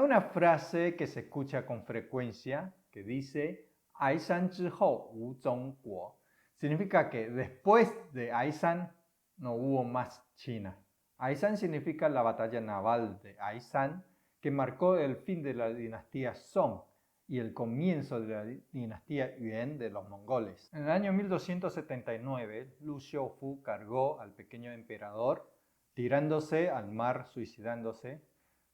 una frase que se escucha con frecuencia que dice Aisan之后无中国. Significa que después de Aisan no hubo más China. Aisan significa la batalla naval de Aisan, que marcó el fin de la dinastía Song y el comienzo de la dinastía Yuan de los mongoles. En el año 1279, Lu Xiufu cargó al pequeño emperador, tirándose al mar, suicidándose.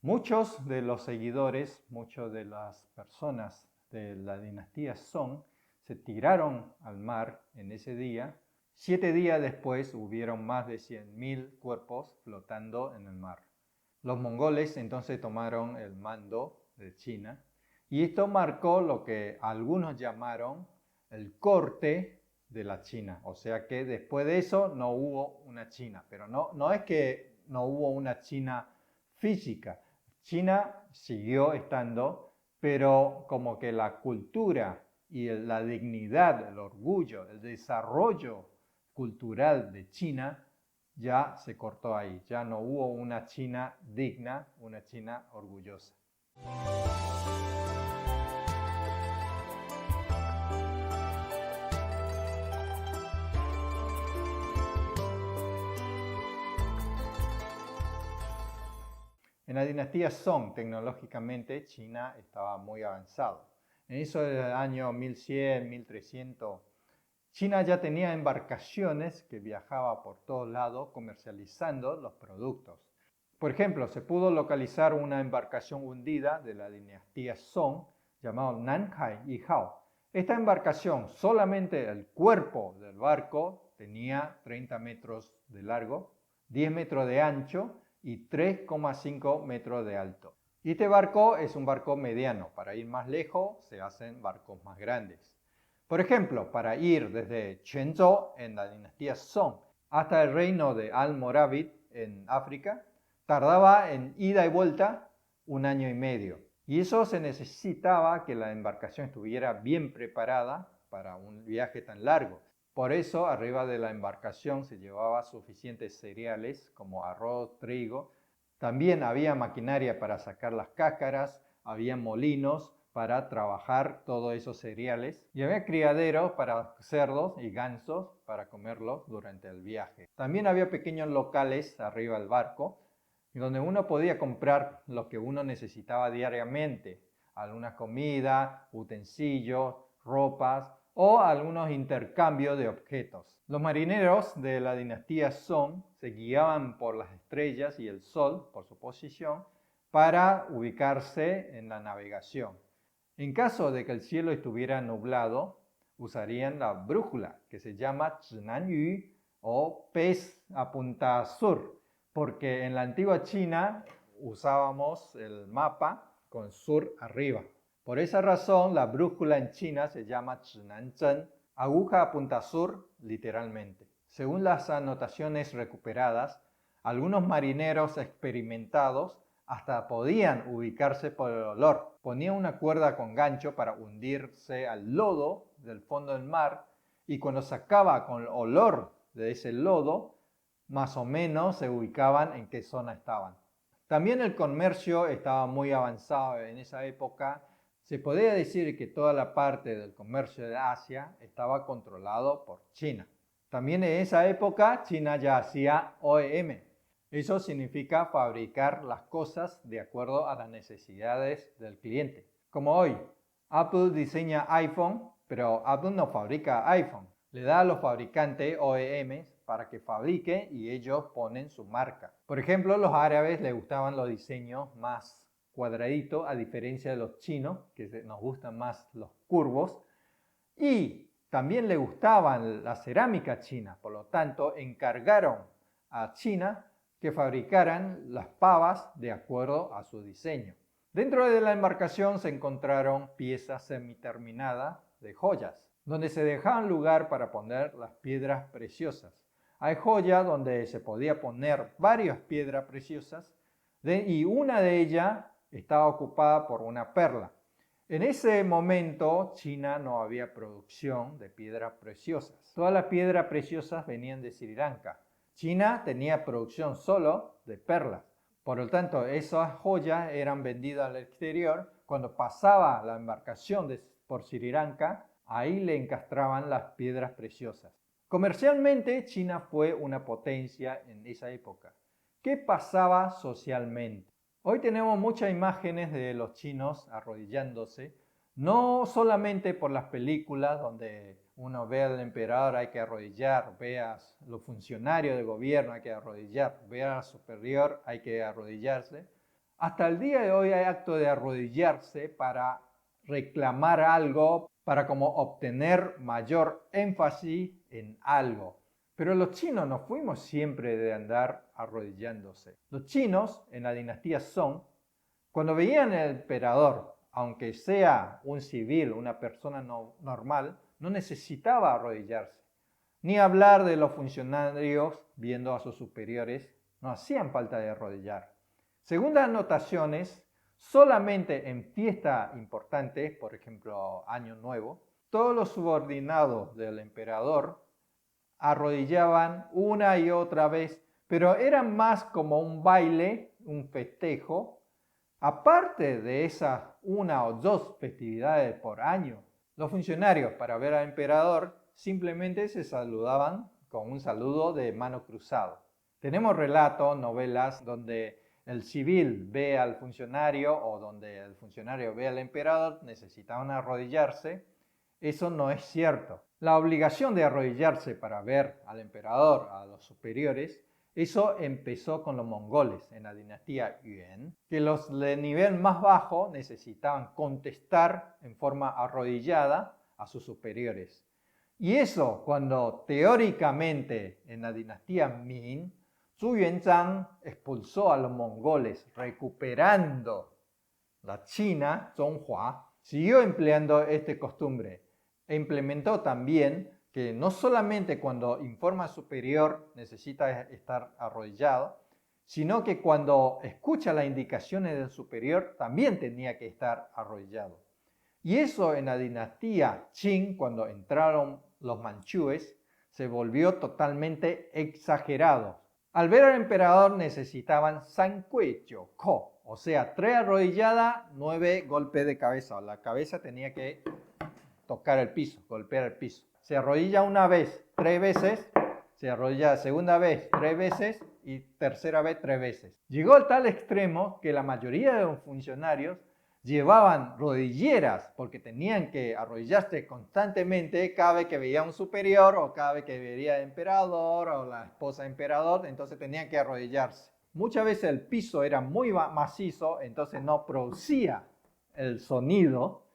Muchos de los seguidores, muchas de las personas de la dinastía Song se tiraron al mar en ese día. 7 días después hubieron más de 100.000 cuerpos flotando en el mar. Los mongoles entonces tomaron el mando de China y esto marcó lo que algunos llamaron el corte de la China. O sea que después de eso no hubo una China, pero no es que no hubo una China física. China siguió estando, pero como que la cultura y la dignidad, el orgullo, el desarrollo cultural de China ya se cortó ahí. Ya no hubo una China digna, una China orgullosa. En la dinastía Song, tecnológicamente, China estaba muy avanzado. En eso del año 1100, 1300, China ya tenía embarcaciones que viajaban por todos lados comercializando los productos. Por ejemplo, se pudo localizar una embarcación hundida de la dinastía Song llamada Nankai Yihao. Esta embarcación, solamente el cuerpo del barco tenía 30 metros de largo, 10 metros de ancho y 3,5 metros de alto. Y este barco es un barco mediano. Para ir más lejos se hacen barcos más grandes. Por ejemplo, para ir desde Quanzhou en la dinastía Song hasta el reino de Almorávid en África, tardaba en ida y vuelta 1 año y medio. Y eso se necesitaba que la embarcación estuviera bien preparada para un viaje tan largo. Por eso, arriba de la embarcación se llevaba suficientes cereales como arroz, trigo. También había maquinaria para sacar las cáscaras, había molinos para trabajar todos esos cereales y había criaderos para cerdos y gansos para comerlos durante el viaje. También había pequeños locales arriba del barco donde uno podía comprar lo que uno necesitaba diariamente, alguna comida, utensilios, ropas o algunos intercambios de objetos. Los marineros de la dinastía Song se guiaban por las estrellas y el sol, por su posición, para ubicarse en la navegación. En caso de que el cielo estuviera nublado, usarían la brújula, que se llama Zhinanyu o pez a punta sur, porque en la antigua China usábamos el mapa con sur arriba. Por esa razón, la brújula en China se llama Zhinanzhen, aguja a punta sur, literalmente. Según las anotaciones recuperadas, algunos marineros experimentados hasta podían ubicarse por el olor. Ponían una cuerda con gancho para hundirse al lodo del fondo del mar y cuando sacaba con el olor de ese lodo, más o menos se ubicaban en qué zona estaban. También el comercio estaba muy avanzado en esa época. Se podía decir que toda la parte del comercio de Asia estaba controlado por China. También en esa época China ya hacía OEM. Eso significa fabricar las cosas de acuerdo a las necesidades del cliente. Como hoy, Apple diseña iPhone, pero Apple no fabrica iPhone. Le da a los fabricantes OEMs para que fabriquen y ellos ponen su marca. Por ejemplo, los árabes les gustaban los diseños más cuadraditos, a diferencia de los chinos, que nos gustan más los curvos. Y también les gustaban la cerámica china, por lo tanto, encargaron a China que fabricaran las pavas de acuerdo a su diseño. Dentro de la embarcación se encontraron piezas semiterminadas de joyas, donde se dejaban lugar para poner las piedras preciosas. Hay joyas donde se podía poner varias piedras preciosas y una de ellas estaba ocupada por una perla. En ese momento, China no había producción de piedras preciosas. Todas las piedras preciosas venían de Sri Lanka. China tenía producción solo de perlas. Por lo tanto, esas joyas eran vendidas al exterior. Cuando pasaba la embarcación por Sri Lanka, ahí le encastraban las piedras preciosas. Comercialmente, China fue una potencia en esa época. ¿Qué pasaba socialmente? Hoy tenemos muchas imágenes de los chinos arrodillándose, no solamente por las películas donde uno ve al emperador hay que arrodillar, ve a los funcionarios del gobierno hay que arrodillar, ve al superior hay que arrodillarse. Hasta el día de hoy hay actos de arrodillarse para reclamar algo, para como obtener mayor énfasis en algo. Pero los chinos no fuimos siempre de andar arrodillándose. Los chinos en la dinastía Song, cuando veían al emperador, aunque sea un civil, una persona normal, no necesitaba arrodillarse. Ni hablar de los funcionarios viendo a sus superiores, no hacían falta de arrodillar. Según las anotaciones, solamente en fiestas importantes, por ejemplo Año Nuevo, todos los subordinados del emperador arrodillaban una y otra vez, pero era más como un baile, un festejo. Aparte de esas una o dos festividades por año, los funcionarios para ver al emperador simplemente se saludaban con un saludo de mano cruzada. Tenemos relatos, novelas donde el civil ve al funcionario o donde el funcionario ve al emperador, necesitaban arrodillarse. Eso no es cierto. La obligación de arrodillarse para ver al emperador, a los superiores, eso empezó con los mongoles en la dinastía Yuan, que los de nivel más bajo necesitaban contestar en forma arrodillada a sus superiores. Y eso cuando teóricamente en la dinastía Ming, Zhu Yuanzhang expulsó a los mongoles recuperando la China, Zhonghua, siguió empleando esta costumbre e implementó también que no solamente cuando informa superior necesita estar arrodillado, sino que cuando escucha las indicaciones del superior también tenía que estar arrodillado. Y eso en la dinastía Qing, cuando entraron los manchúes, se volvió totalmente exagerado. Al ver al emperador necesitaban san cui jiu ko, o sea, 3 arrodilladas, 9 golpes de cabeza. La cabeza tenía que tocar el piso, golpear el piso. Se arrodilla una vez, 3 veces, se arrodilla segunda vez, 3 veces y tercera vez, 3 veces. Llegó al tal extremo que la mayoría de los funcionarios llevaban rodilleras porque tenían que arrodillarse constantemente cada vez que veía a un superior o cada vez que veía al emperador o la esposa del emperador, entonces tenían que arrodillarse. Muchas veces el piso era muy macizo, entonces no producía el sonido.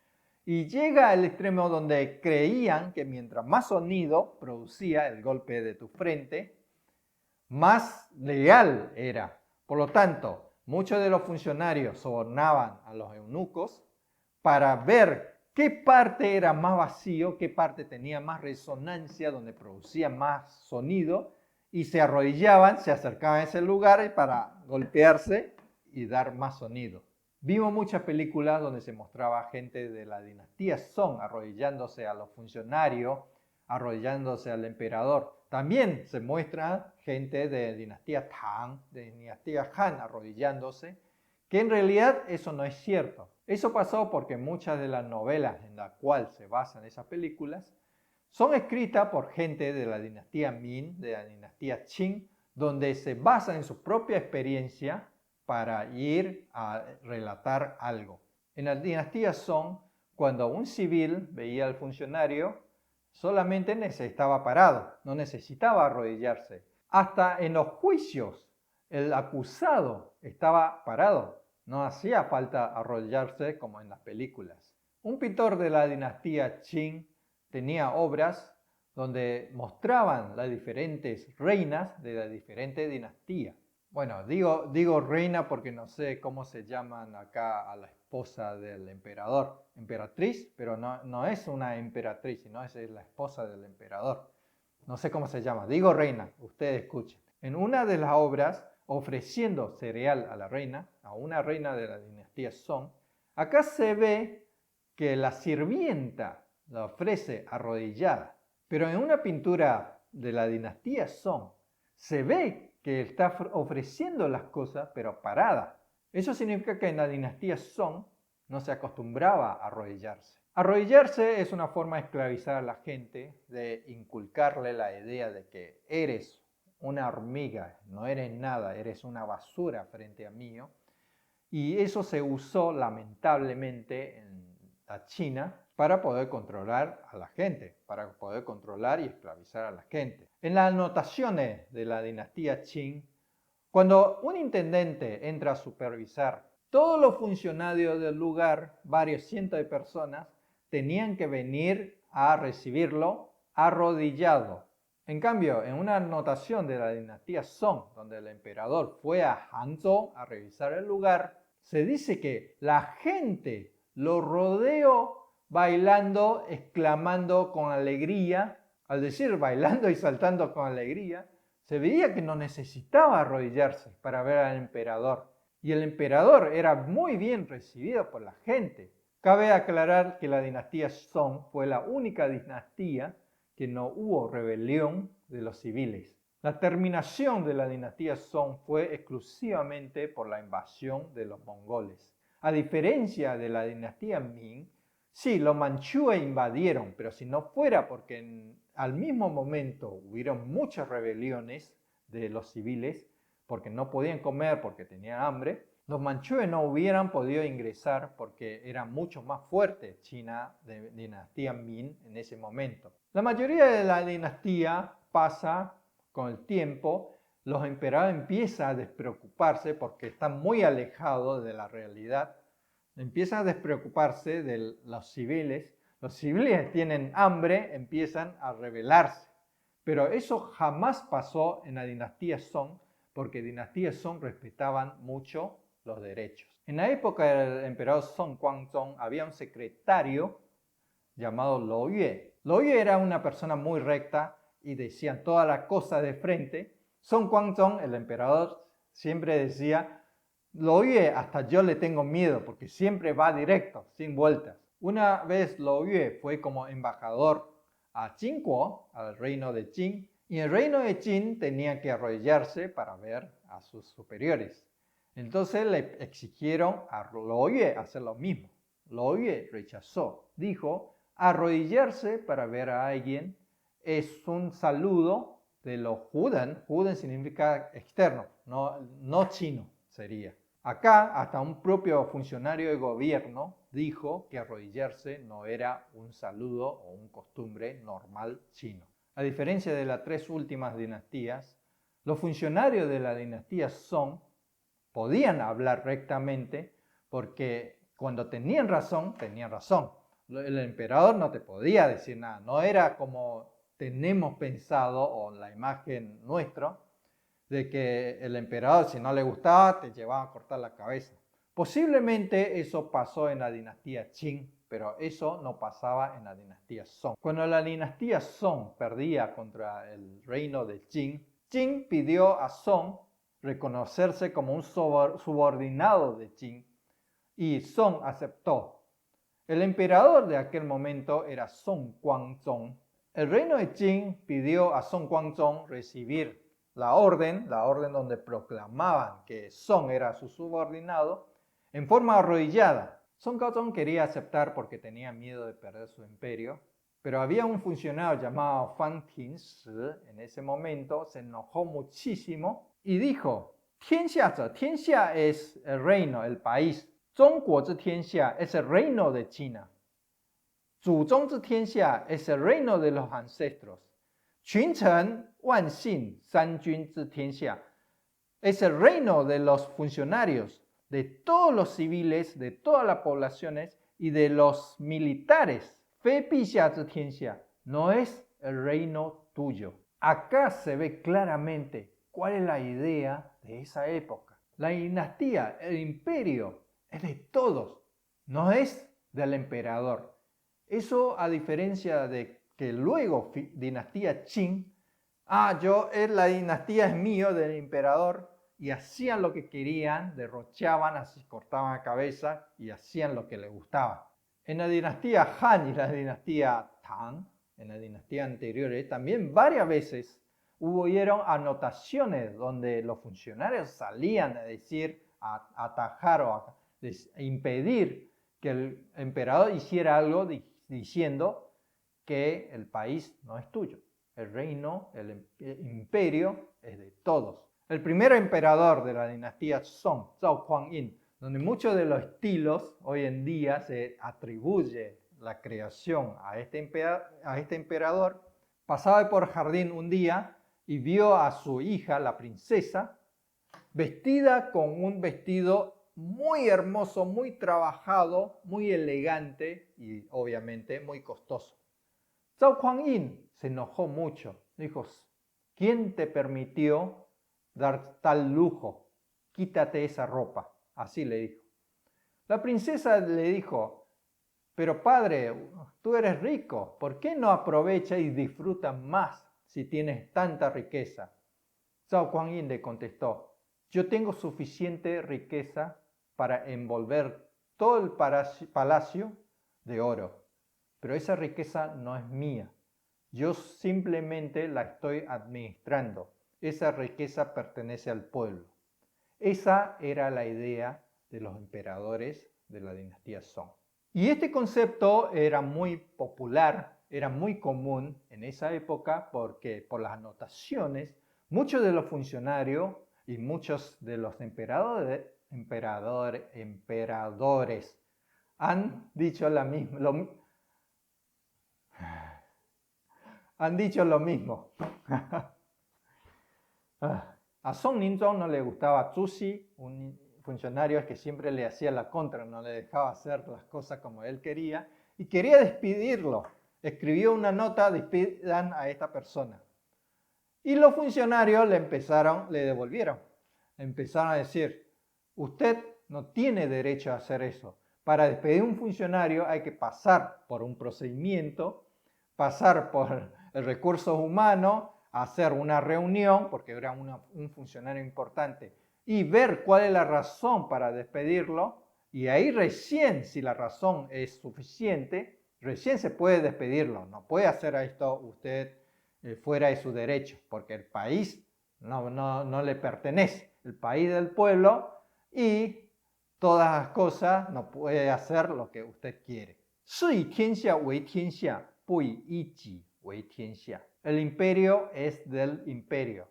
Y llega al extremo donde creían que mientras más sonido producía el golpe de tu frente, más legal era. Por lo tanto, muchos de los funcionarios sobornaban a los eunucos para ver qué parte era más vacío, qué parte tenía más resonancia, donde producía más sonido, y se arrodillaban, se acercaban a ese lugar para golpearse y dar más sonido. Vimos muchas películas donde se mostraba gente de la dinastía Song arrodillándose a los funcionarios, arrodillándose al emperador. También se muestra gente de dinastía Tang, de dinastía Han arrodillándose, que en realidad eso no es cierto. Eso pasó porque muchas de las novelas en las cuales se basan esas películas son escritas por gente de la dinastía Ming, de la dinastía Qing, donde se basan en su propia experiencia para ir a relatar algo. En la dinastía Song, cuando un civil veía al funcionario, solamente necesitaba parado, no necesitaba arrodillarse. Hasta en los juicios, el acusado estaba parado, no hacía falta arrodillarse como en las películas. Un pintor de la dinastía Qing tenía obras donde mostraban las diferentes reinas de la diferente dinastía. Bueno, digo reina porque no sé cómo se llaman acá a la esposa del emperador. Emperatriz, pero no es una emperatriz, sino es la esposa del emperador. No sé cómo se llama. Digo reina, ustedes escuchen. En una de las obras, ofreciendo cereal a la reina, a una reina de la dinastía Song, acá se ve que la sirvienta la ofrece arrodillada. Pero en una pintura de la dinastía Song, se ve que está ofreciendo las cosas, pero parada. Eso significa que en la dinastía Song no se acostumbraba a arrodillarse. Arrodillarse es una forma de esclavizar a la gente, de inculcarle la idea de que eres una hormiga, no eres nada, eres una basura frente a mí. Y eso se usó lamentablemente en la China para poder controlar a la gente, para poder controlar y esclavizar a la gente. En las anotaciones de la dinastía Qing, cuando un intendente entra a supervisar, todos los funcionarios del lugar, varios cientos de personas, tenían que venir a recibirlo arrodillado. En cambio, en una anotación de la dinastía Song, donde el emperador fue a Hangzhou a revisar el lugar, se dice que la gente lo rodeó bailando, exclamando con alegría. Al decir bailando y saltando con alegría, se veía que no necesitaba arrodillarse para ver al emperador. Y el emperador era muy bien recibido por la gente. Cabe aclarar que la dinastía Song fue la única dinastía que no hubo rebelión de los civiles. La terminación de la dinastía Song fue exclusivamente por la invasión de los mongoles. A diferencia de la dinastía Ming, sí, los manchúes invadieron, pero si no fuera porque al mismo momento hubieron muchas rebeliones de los civiles, porque no podían comer, porque tenían hambre, los manchúes no hubieran podido ingresar porque era mucho más fuerte China de dinastía Ming en ese momento. La mayoría de la dinastía pasa con el tiempo, los emperadores empiezan a despreocuparse porque están muy alejados de la realidad, empiezan a despreocuparse de los civiles tienen hambre, empiezan a rebelarse. Pero eso jamás pasó en la dinastía Song, porque dinastía Song respetaban mucho los derechos. En la época del emperador Song Guangzong había un secretario llamado Luo Yue. Luo Yue era una persona muy recta y decían todas las cosas de frente. Song Guangzong, el emperador, siempre decía: Luo Yue, hasta yo le tengo miedo porque siempre va directo, sin vueltas. Una vez Luo Yue fue como embajador a Qingguo, al reino de Qing, y el reino de Qing tenía que arrodillarse para ver a sus superiores. Entonces le exigieron a Luo Yue hacer lo mismo. Luo Yue rechazó. Dijo: arrodillarse para ver a alguien es un saludo de los Juden. Juden significa externo, no chino sería. Acá hasta un propio funcionario de gobierno dijo que arrodillarse no era un saludo o un costumbre normal chino. A diferencia de las tres últimas dinastías, los funcionarios de la dinastía Song podían hablar rectamente porque cuando tenían razón, tenían razón. El emperador no te podía decir nada, no era como tenemos pensado o la imagen nuestra de que el emperador, si no le gustaba, te llevaba a cortar la cabeza. Posiblemente eso pasó en la dinastía Qing, pero eso no pasaba en la dinastía Song. Cuando la dinastía Song perdía contra el reino de Qing, Qing pidió a Song reconocerse como un subordinado de Qing y Song aceptó. El emperador de aquel momento era Song Guangzong. El reino de Qing pidió a Song Guangzong recibir la orden donde proclamaban que Song era su subordinado, en forma arrodillada. Song Guangzong quería aceptar porque tenía miedo de perder su imperio, pero había un funcionario llamado Fan Tingshi en ese momento, se enojó muchísimo y dijo: Tianxia es el reino, el país. Zhongguo zhi Tianxia es el reino de China. Zhuzhong zhi Tianxia es el reino de los ancestros. Qunchen Wanxin Sanjun zhi Tianxia es el reino de los funcionarios, de todos los civiles, de todas las poblaciones y de los militares. Fei Bixia zhi Tianxia no es el reino tuyo. Acá se ve claramente cuál es la idea de esa época. La dinastía, el imperio, es de todos, no es del emperador. Eso a diferencia de que luego dinastía Qing, la dinastía es mío, del emperador, y hacían lo que querían, derrochaban, así cortaban la cabeza y hacían lo que les gustaba. En la dinastía Han y la dinastía Tang, en la dinastía anterior, también varias veces hubieron anotaciones donde los funcionarios salían a decir, a atajar o a impedir que el emperador hiciera algo diciendo que el país no es tuyo. El reino, el imperio es de todos. El primer emperador de la dinastía Song, Zhao Kuan-yin, donde muchos de los estilos hoy en día se atribuye la creación a este emperador, pasaba por el jardín un día y vio a su hija, la princesa, vestida con un vestido muy hermoso, muy trabajado, muy elegante y obviamente muy costoso. Zhao Kuan-yin se enojó mucho. Dijo, ¿quién te permitió dar tal lujo? Quítate esa ropa. Así le dijo. La princesa le dijo, pero padre, tú eres rico, ¿por qué no aprovechas y disfrutas más si tienes tanta riqueza? Zhao Kuan-yin le contestó, yo tengo suficiente riqueza para envolver todo el palacio de oro, pero esa riqueza no es mía. Yo simplemente la estoy administrando. Esa riqueza pertenece al pueblo. Esa era la idea de los emperadores de la dinastía Song. Y este concepto era muy popular, era muy común en esa época porque por las anotaciones, muchos de los funcionarios y muchos de los emperadores han dicho lo mismo. A Song Ningzhong no le gustaba Zhu Xi, un funcionario que siempre le hacía la contra, no le dejaba hacer las cosas como él quería y quería despedirlo. Escribió una nota, despidan a esta persona. Y los funcionarios le devolvieron. Empezaron a decir, usted no tiene derecho a hacer eso. Para despedir a un funcionario hay que pasar por un procedimiento, pasar por el recursos humanos, hacer una reunión, porque era un funcionario importante, y ver cuál es la razón para despedirlo, y ahí recién, si la razón es suficiente, recién se puede despedirlo. No puede hacer esto usted fuera de su derecho, porque el país no le pertenece, el país del pueblo, y todas las cosas no puede hacer lo que usted quiere. 是以天下为天下，不以一己为天下. El imperio es del imperio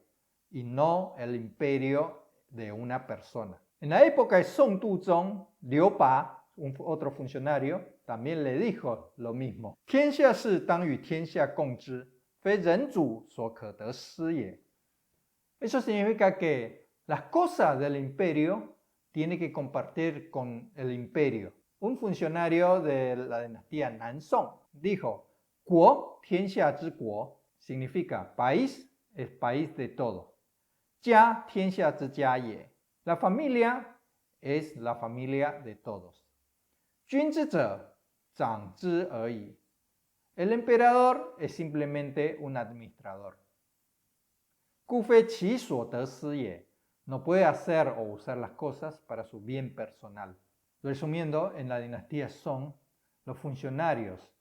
y no el imperio de una persona. En la época de Song Duzong, Liu Ba, otro funcionario, también le dijo lo mismo. 天下事当与天下共之，非人主所可得失也. Eso significa que las cosas del imperio tiene que compartir con el imperio. Un funcionario de la dinastía Nansong dijo, 国天下之国 significa país es país de todo. 家天下之家也 la familia es la familia de todos. 君之者长之而已 el emperador es simplemente un administrador. 故非其所得失也 no puede hacer o usar las cosas para su bien personal. Resumiendo, en la dinastía Song, los funcionarios,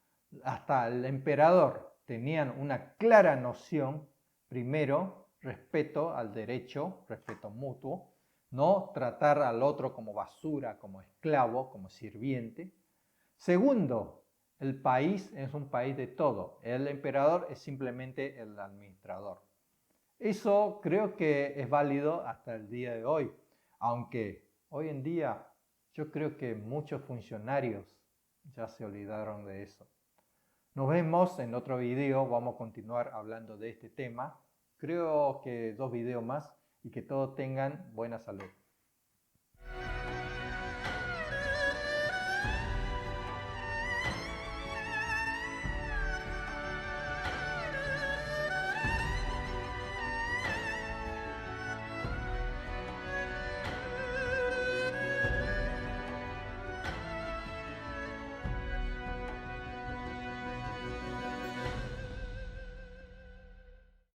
hasta el emperador, tenían una clara noción, primero, respeto al derecho, respeto mutuo, no tratar al otro como basura, como esclavo, como sirviente. Segundo, el país es un país de todo, el emperador es simplemente el administrador. Eso creo que es válido hasta el día de hoy, aunque hoy en día yo creo que muchos funcionarios ya se olvidaron de eso. Nos vemos en otro video, vamos a continuar hablando de este tema. Creo que 2 videos más y que todos tengan buena salud.